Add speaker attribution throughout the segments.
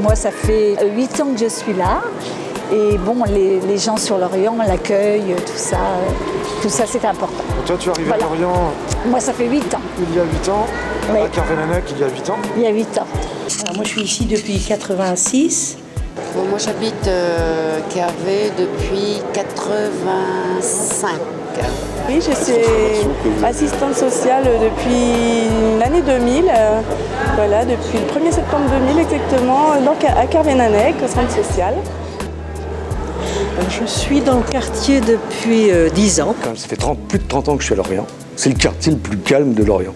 Speaker 1: Moi, ça fait 8 ans que je suis là. Et bon, les gens sur Lorient, l'accueil, tout ça c'est important.
Speaker 2: Et toi, tu es arrivé à Lorient?
Speaker 1: Moi, ça fait 8 ans.
Speaker 2: Il y a 8 ans,
Speaker 1: oui.
Speaker 2: À Carvénanec, il y a 8 ans.
Speaker 1: Il y a 8 ans.
Speaker 3: Alors, moi, je suis ici depuis 86.
Speaker 4: Bon, moi, j'habite Carvé depuis 85.
Speaker 5: Oui, je suis assistante sociale depuis l'année 2000. Voilà, depuis le 1er septembre 2000 exactement, donc à Carvénanec, au centre social.
Speaker 6: Je suis dans le quartier depuis 10 ans.
Speaker 7: Ça fait plus de 30 ans que je suis à Lorient. C'est le quartier le plus calme de Lorient.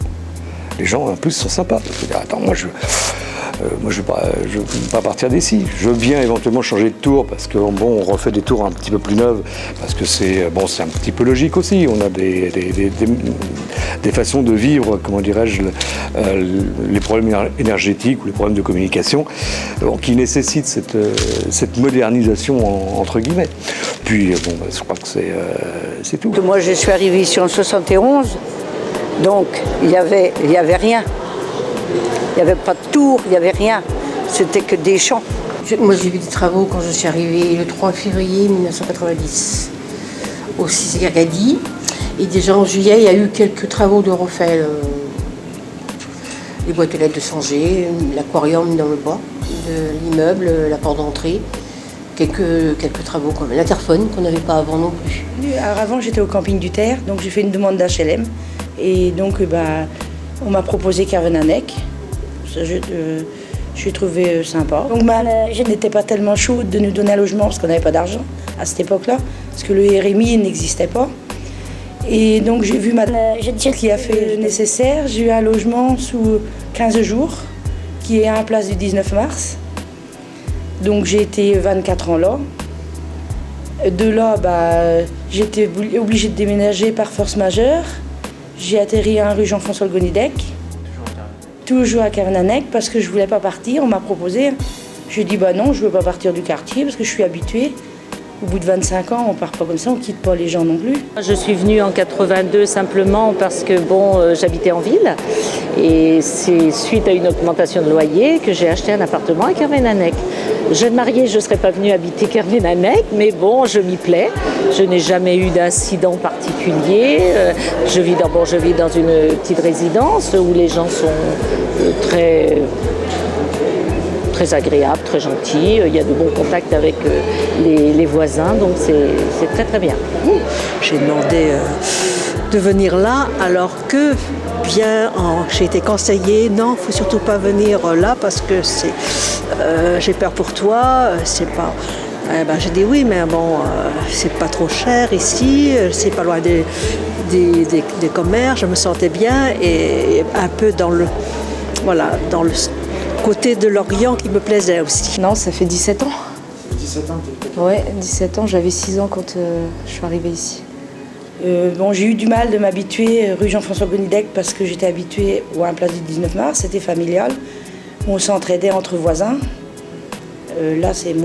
Speaker 7: Les gens, en plus, sont sympas. Je veux dire, attends, moi, je veux pas partir d'ici. Je viens éventuellement changer de tour parce que bon, on refait des tours un petit peu plus neuves parce que c'est un petit peu logique aussi. On a des façons de vivre, comment dirais-je, les problèmes énergétiques ou les problèmes de communication qui nécessitent cette modernisation entre guillemets. Puis bon, je crois que c'est tout.
Speaker 8: Moi, je suis arrivée ici en 71, donc il y avait rien. Il n'y avait pas de tour, il n'y avait rien. C'était que des champs.
Speaker 3: Moi, j'ai vu des travaux quand je suis arrivée le 3 février 1990 au 6 Gargadi. Et déjà en juillet, il y a eu quelques travaux de refait. Les boîtes aux lettres de Sanger, l'aquarium dans le bas de l'immeuble, la porte d'entrée. Quelques travaux comme l'interphone qu'on n'avait pas avant non plus.
Speaker 5: Alors, avant, j'étais au camping du Terre, donc j'ai fait une demande d'HLM. Et donc, on m'a proposé Carvénanec. Je trouvais sympa. Donc je n'étais pas tellement chaude de nous donner un logement parce qu'on n'avait pas d'argent à cette époque-là, parce que le RMI n'existait pas. Et donc j'ai vu qui a fait le nécessaire. J'ai eu un logement sous 15 jours, qui est à la place du 19 mars. Donc j'ai été 24 ans là. De là, j'étais obligée de déménager par force majeure. J'ai atterri à rue Jean-François Gonidec. Toujours à Carvénanec parce que je ne voulais pas partir, on m'a proposé. Je dis non, je ne veux pas partir du quartier parce que je suis habituée. Au bout de 25 ans, on ne part pas comme ça, on ne quitte pas les gens non plus.
Speaker 9: Je suis venue en 82 simplement parce que j'habitais en ville et c'est suite à une augmentation de loyer que j'ai acheté un appartement à Carvénanec. Jeune mariée, je ne serais pas venue habiter Carvénanec, mais bon, je m'y plais. Je n'ai jamais eu d'incident particulier. Je vis dans une petite résidence où les gens sont très agréables, très gentils. Il y a de bons contacts avec les voisins, donc c'est très très bien.
Speaker 6: J'ai demandé de venir là alors que j'ai été conseillée, non, il ne faut surtout pas venir là parce que j'ai peur pour toi, c'est pas... j'ai dit oui, mais bon, c'est pas trop cher ici, c'est pas loin des commerces, je me sentais bien et un peu dans le côté de Lorient qui me plaisait aussi.
Speaker 5: Non, ça fait 17 ans.
Speaker 2: 17 ans,
Speaker 5: Oui, 17 ans, j'avais 6 ans quand je suis arrivée ici. J'ai eu du mal de m'habituer rue Jean-François Gonidec parce que j'étais habituée à la place du 19 mars, c'était familial. On s'entraidait entre voisins. Là, c'est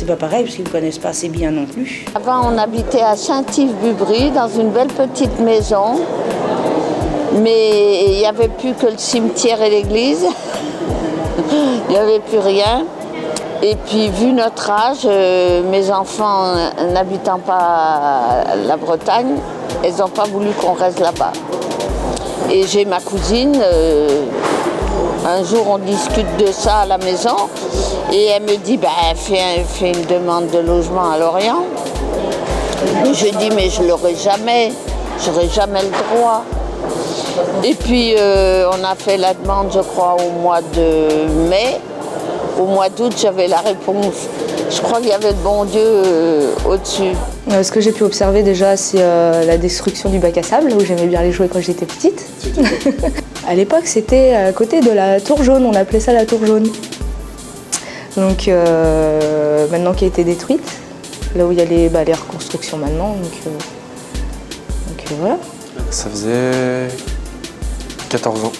Speaker 5: pas pareil parce qu'ils ne me connaissent pas assez bien non plus.
Speaker 4: Avant, on habitait à Saint-Yves-Bubry dans une belle petite maison. Mais il n'y avait plus que le cimetière et l'église. Il n'y avait plus rien. Et puis, vu notre âge, mes enfants n'habitant pas la Bretagne, elles n'ont pas voulu qu'on reste là-bas. Et j'ai ma cousine, un jour on discute de ça à la maison, et elle me dit, fais une demande de logement à Lorient. Et je dis, mais je l'aurai jamais, j'aurai jamais le droit. Et puis, on a fait la demande, je crois, au mois de mai. Au mois d'août, j'avais la réponse. Je crois qu'il y avait le bon Dieu au-dessus.
Speaker 5: Ce que j'ai pu observer déjà, c'est la destruction du bac à sable, où j'aimais bien les jouer quand j'étais petite. À l'époque, c'était à côté de la tour jaune, on appelait ça la tour jaune. Donc maintenant qui a été détruite, là où il y a les reconstructions maintenant. Donc voilà.
Speaker 10: Ça faisait 14 ans.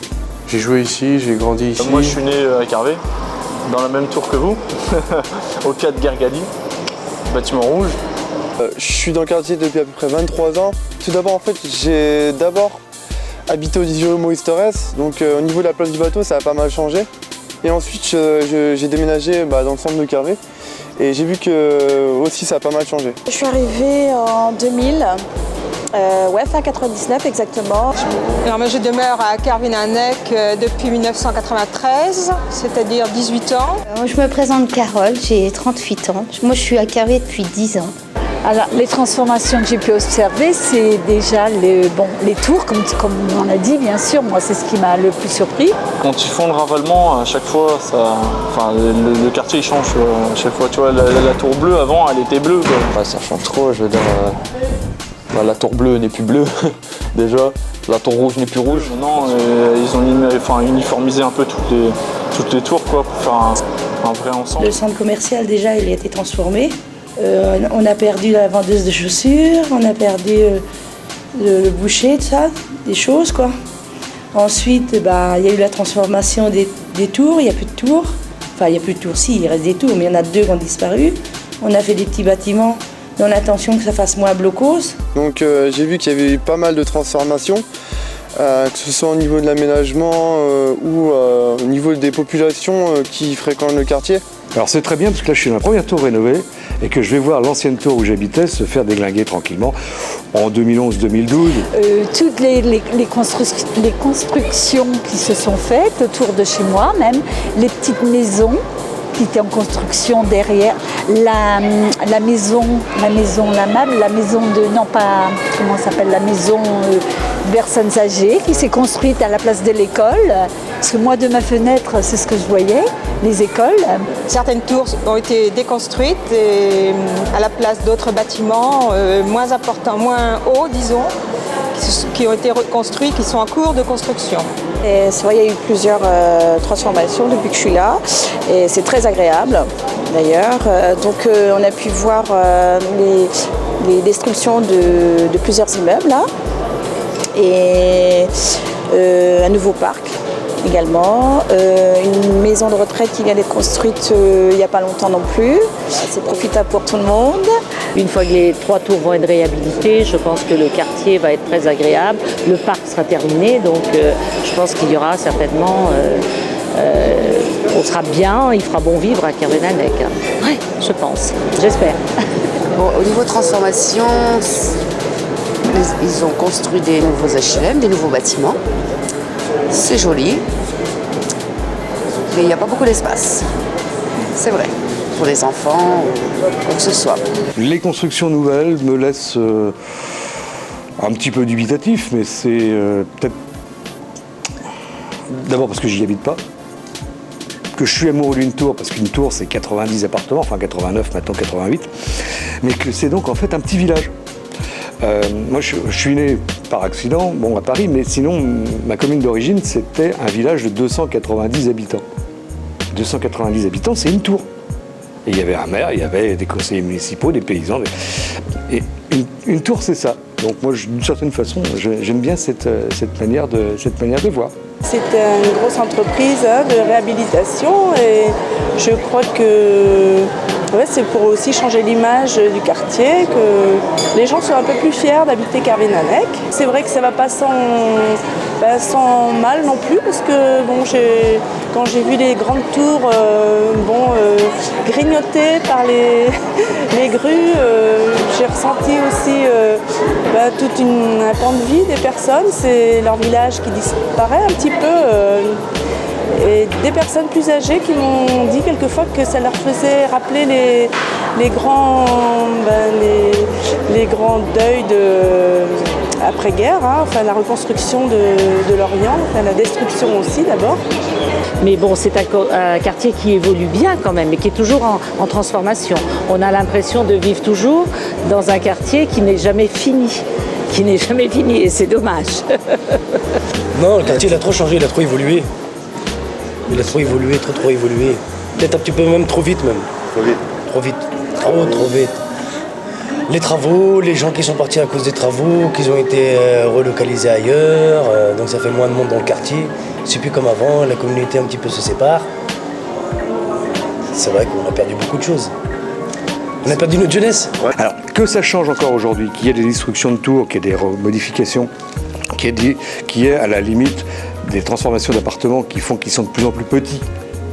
Speaker 10: J'ai joué ici, j'ai grandi ici.
Speaker 11: Moi je suis né à Carvé, dans la même tour que vous, au 4 Gargadi, bâtiment rouge.
Speaker 12: Je suis dans le quartier depuis à peu près 23 ans. tout d'abord, en fait, j'ai d'abord habité au 18 rue Maurice Torres, donc au niveau de la place du bateau, ça a pas mal changé. Et ensuite, j'ai déménagé dans le centre de Carvé et j'ai vu que aussi ça a pas mal changé.
Speaker 13: Je suis arrivée en 2000, fin 99 exactement.
Speaker 14: Alors, moi, je demeure à Kervénanec depuis 1993, c'est-à-dire 18 ans.
Speaker 15: Je me présente Carole, j'ai 38 ans. Moi, je suis à Carvé depuis 10 ans.
Speaker 1: Alors, les transformations que j'ai pu observer, c'est déjà les tours, comme on a dit, bien sûr. Moi, c'est ce qui m'a le plus surpris.
Speaker 11: Quand ils font le ravalement, à chaque fois, le quartier il change. À chaque fois, tu vois, la tour bleue avant, elle était bleue.
Speaker 10: Ouais, ça change trop, je veux dire. La tour bleue n'est plus bleue, déjà. La tour rouge n'est plus rouge.
Speaker 11: Maintenant, ils ont uniformisé un peu toutes les tours quoi, pour faire un vrai ensemble.
Speaker 5: Le centre commercial, déjà, il a été transformé. On a perdu la vendeuse de chaussures, on a perdu le boucher, tout ça, des choses quoi. Ensuite, il y a eu la transformation des tours, il n'y a plus de tours. Enfin, il n'y a plus de tours, si, il reste des tours, mais il y en a 2 qui ont disparu. On a fait des petits bâtiments dans l'intention que ça fasse moins blocos.
Speaker 12: Donc j'ai vu qu'il y avait eu pas mal de transformations, que ce soit au niveau de l'aménagement ou au niveau des populations qui fréquentent le quartier.
Speaker 7: Alors c'est très bien parce que là je suis dans la première tour rénovée et que je vais voir l'ancienne tour où j'habitais se faire déglinguer tranquillement en 2011-2012.
Speaker 1: Toutes les constructions qui se sont faites autour de chez moi même, les petites maisons qui étaient en construction derrière, la maison personnes âgées qui s'est construite à la place de l'école. Parce que moi, de ma fenêtre, c'est ce que je voyais, les écoles.
Speaker 14: Certaines tours ont été déconstruites et à la place d'autres bâtiments moins importants, moins hauts, disons, qui ont été reconstruits, qui sont en cours de construction.
Speaker 13: Et c'est vrai, il y a eu plusieurs transformations depuis que je suis là et c'est très agréable d'ailleurs. Donc on a pu voir les destructions de plusieurs immeubles là et un nouveau parc également, une maison de retraite qui vient d'être construite il n'y a pas longtemps non plus. C'est profitable pour tout le monde.
Speaker 9: Une fois que les 3 tours vont être réhabilitées, je pense que le quartier va être très agréable. Le parc sera terminé, donc je pense qu'il y aura certainement... on sera bien, il fera bon vivre à Kervénanec. Oui, je pense, j'espère.
Speaker 16: Bon, au niveau transformation, ils ont construit des nouveaux HLM, des nouveaux bâtiments. C'est joli, mais il n'y a pas beaucoup d'espace. C'est vrai, pour les enfants ou quoi que ce soit.
Speaker 7: Les constructions nouvelles me laissent un petit peu dubitatif, mais c'est peut-être d'abord parce que j'y habite pas, que je suis amoureux d'une tour, parce qu'une tour c'est 90 appartements, enfin 89, maintenant 88, mais que c'est donc en fait un petit village. Moi je suis né par accident, à Paris, mais sinon ma commune d'origine c'était un village de 290 habitants. 290 habitants, c'est une tour. Et il y avait un maire, il y avait des conseillers municipaux, des paysans. Et une tour c'est ça. Donc moi d'une certaine façon j'aime bien cette manière de voir.
Speaker 17: C'est une grosse entreprise de réhabilitation et je crois que c'est pour aussi changer l'image du quartier, que les gens soient un peu plus fiers d'habiter Kervénanec. C'est vrai que ça ne va pas sans mal non plus parce que quand j'ai vu les grandes tours grignotées par les grues, j'ai ressenti aussi tout un pan de vie des personnes. C'est leur village qui disparaît un petit peu. Et des personnes plus âgées qui m'ont dit quelquefois que ça leur faisait rappeler les grands deuils après-guerre, la reconstruction de l'Orient, la destruction aussi d'abord.
Speaker 9: Mais bon, c'est un quartier qui évolue bien quand même, mais qui est toujours en transformation. On a l'impression de vivre toujours dans un quartier qui n'est jamais fini. Et c'est dommage.
Speaker 18: Non, le quartier il a trop changé, il a trop évolué. Il a trop évolué, trop évolué. Peut-être un petit peu même trop vite même. Trop vite. Trop vite. Les travaux, les gens qui sont partis à cause des travaux, qui ont été relocalisés ailleurs, donc ça fait moins de monde dans le quartier. C'est plus comme avant, la communauté un petit peu se sépare. C'est vrai qu'on a perdu beaucoup de choses. On n'a perdu notre jeunesse.
Speaker 7: Alors, que ça change encore aujourd'hui, qu'il y ait des destructions de tours, qu'il y ait des modifications, qu'il y ait à la limite des transformations d'appartements qui font qu'ils sont de plus en plus petits.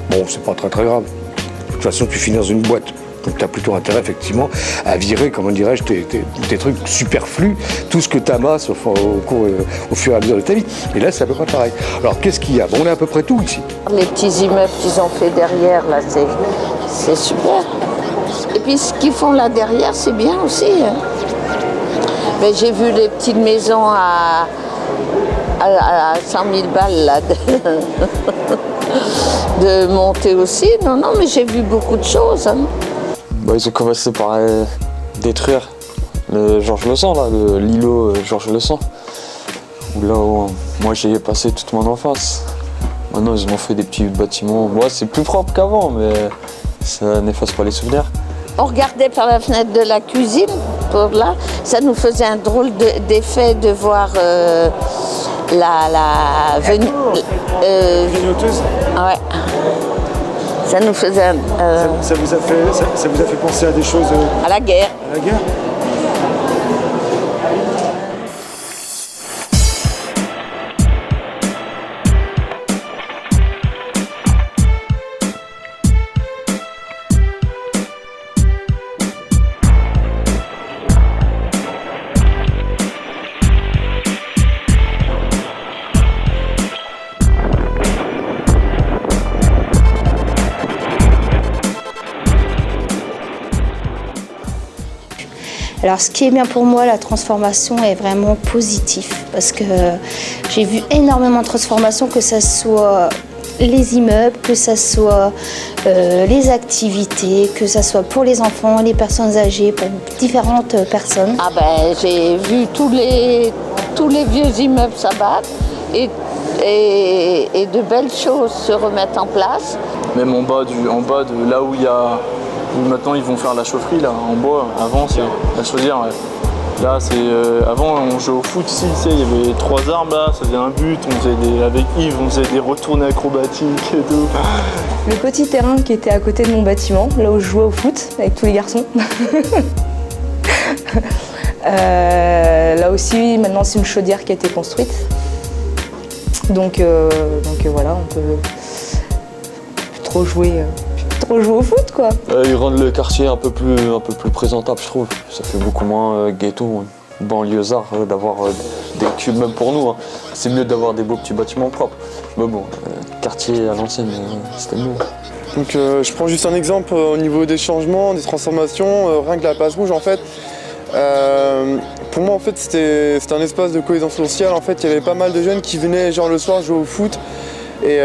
Speaker 7: Bon, c'est pas très grave. De toute façon, tu finis dans une boîte. Donc tu as plutôt intérêt effectivement à virer, comment dirais-je, tes trucs superflus, tout ce que tu amasses au fur et à mesure de ta vie. Et là, c'est à peu près pareil. Alors qu'est-ce qu'il y a? Bon, on a à peu près tout ici.
Speaker 4: Les petits immeubles qu'ils ont fait derrière, là, c'est super. Et puis ce qu'ils font là derrière, c'est bien aussi. Mais j'ai vu les petites maisons à 100 000 balles là, de monter aussi. Non, mais j'ai vu beaucoup de choses. Hein.
Speaker 10: Bah, ils ont commencé par détruire le Georges Le Sang, l'îlot Georges Le Sang. Là où moi j'ai passé toute mon enfance. Maintenant ils ont fait des petits bâtiments. Ouais, c'est plus propre qu'avant, mais ça n'efface pas les souvenirs.
Speaker 4: On regardait par la fenêtre de la cuisine, pour là, ça nous faisait un drôle d'effet de voir la
Speaker 2: grignoteuse.
Speaker 4: Ouais. Ça nous faisait
Speaker 2: ça vous a fait penser à des choses
Speaker 4: à la guerre.
Speaker 2: À la guerre.
Speaker 15: Alors ce qui est bien pour moi, la transformation est vraiment positive parce que j'ai vu énormément de transformations, que ce soit les immeubles, que ce soit les activités, que ce soit pour les enfants, les personnes âgées, pour différentes personnes.
Speaker 4: Ah ben j'ai vu tous les vieux immeubles s'abattre et de belles choses se remettre en place.
Speaker 11: Même en bas de là où il y a... Maintenant ils vont faire la chaufferie là en bois. Avant c'est la chaudière. Ouais. Là c'est avant on jouait au foot ici, tu sais, il y avait 3 arbres là, ça faisait un but, avec Yves on faisait des retournées acrobatiques et tout.
Speaker 19: Le petit terrain qui était à côté de mon bâtiment, là où je jouais au foot avec tous les garçons. Là aussi maintenant c'est une chaudière qui a été construite. Donc voilà, on peut plus trop jouer au foot quoi.
Speaker 10: Ils rendent le quartier un peu plus présentable, je trouve. Ça fait beaucoup moins ghetto, banlieusard d'avoir des cubes, même pour nous. Hein. C'est mieux d'avoir des beaux petits bâtiments propres. Mais bon, quartier à l'ancienne, c'était mieux.
Speaker 12: Donc je prends juste un exemple au niveau des changements, des transformations, rien que la place rouge en fait. Pour moi en fait c'était un espace de cohésion sociale. En fait il y avait pas mal de jeunes qui venaient genre le soir jouer au foot. Et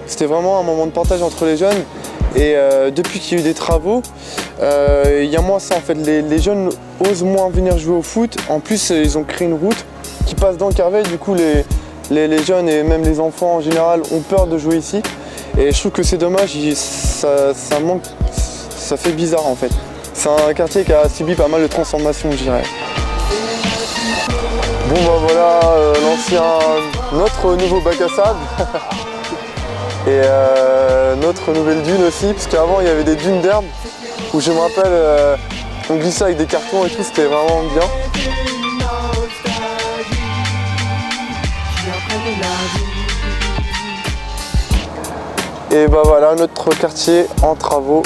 Speaker 12: c'était vraiment un moment de partage entre les jeunes. Et depuis qu'il y a eu des travaux, il y a moins ça en fait. Les jeunes osent moins venir jouer au foot. En plus, ils ont créé une route qui passe dans Carvel. Du coup, les jeunes et même les enfants en général ont peur de jouer ici. Et je trouve que c'est dommage, ça manque, ça fait bizarre en fait. C'est un quartier qui a subi pas mal de transformations, je dirais. Bon bah voilà notre nouveau bac à sable. Et notre nouvelle dune aussi, parce qu'avant il y avait des dunes d'herbe où je me rappelle on glissait avec des cartons et tout, c'était vraiment bien. Et bah voilà notre quartier en travaux.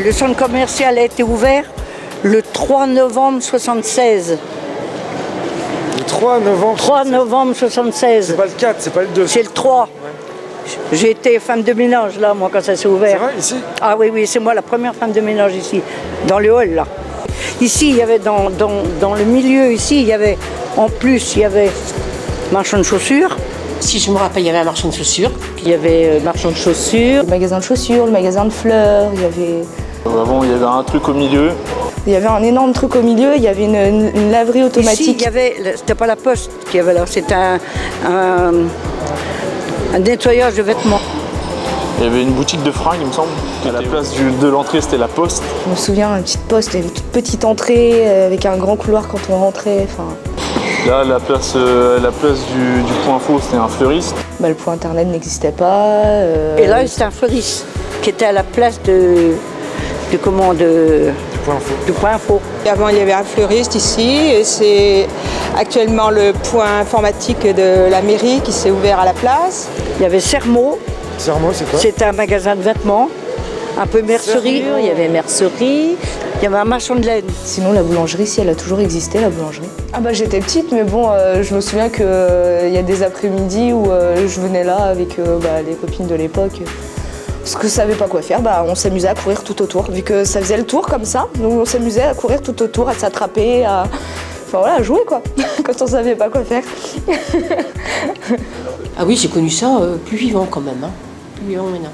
Speaker 8: Le centre commercial a été ouvert le 3 novembre 1976.
Speaker 2: Le 3 novembre
Speaker 8: 3 novembre 1976.
Speaker 2: C'est pas le 4, c'est pas le 2.
Speaker 8: C'est le 3. Ouais. J'ai été femme de ménage là, moi, quand ça s'est ouvert.
Speaker 2: C'est vrai, ici?
Speaker 8: Ah oui, c'est moi la première femme de ménage ici, dans le hall là. Ici, il y avait dans le milieu, ici, il y avait, en plus, il y avait marchand de chaussures,
Speaker 3: Si je me rappelle, il y avait un marchand de chaussures.
Speaker 9: Il y avait marchand de chaussures.
Speaker 19: Le magasin de chaussures, le magasin de fleurs, il y avait...
Speaker 11: Avant, il y avait un truc au milieu.
Speaker 19: Il y avait un énorme truc au milieu, il y avait une laverie automatique.
Speaker 8: Ici, il y avait, c'était pas la poste qu'il y avait là, c'était un nettoyage de vêtements.
Speaker 11: Il y avait une boutique de fringues, il me semble. À la place de l'entrée, c'était la poste.
Speaker 19: Je me souviens, une petite poste, il y avait une toute petite entrée avec un grand couloir quand on rentrait.
Speaker 11: Là, la place du point info, c'était un fleuriste.
Speaker 19: Le point internet n'existait pas.
Speaker 8: Et là, c'était un fleuriste qui était à la place du point info.
Speaker 14: Et avant, il y avait un fleuriste ici et c'est actuellement le point informatique de la mairie qui s'est ouvert à la place.
Speaker 8: Il y avait Sermo.
Speaker 2: Sermo, c'est quoi?
Speaker 8: C'était un magasin de vêtements, un peu mercerie.
Speaker 9: Il y avait mercerie.
Speaker 8: Il y avait un marchand de laine.
Speaker 19: Sinon, la boulangerie, si elle a toujours existé, la boulangerie. J'étais petite, mais bon, je me souviens qu'il y a des après-midi où je venais là avec les copines de l'époque. Parce que je savais pas quoi faire, on s'amusait à courir tout autour. Vu que ça faisait le tour comme ça, donc on s'amusait à courir tout autour, à s'attraper, à jouer quoi, quand on savait pas quoi faire.
Speaker 3: Ah oui, j'ai connu ça plus vivant quand même. Plus vivant maintenant.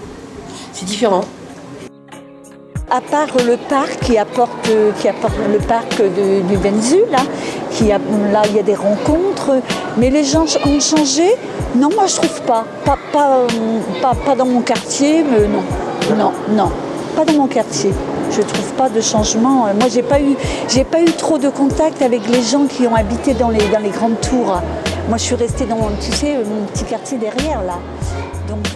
Speaker 3: C'est différent.
Speaker 1: À part le parc qui apporte le parc du Benzu, là il y a des rencontres, mais les gens ont changé. Non, moi je trouve pas. Pas dans mon quartier, mais non, pas dans mon quartier. Je trouve pas de changement. Moi j'ai pas eu trop de contact avec les gens qui ont habité dans les grandes tours. Moi je suis restée dans, mon petit quartier derrière là. Donc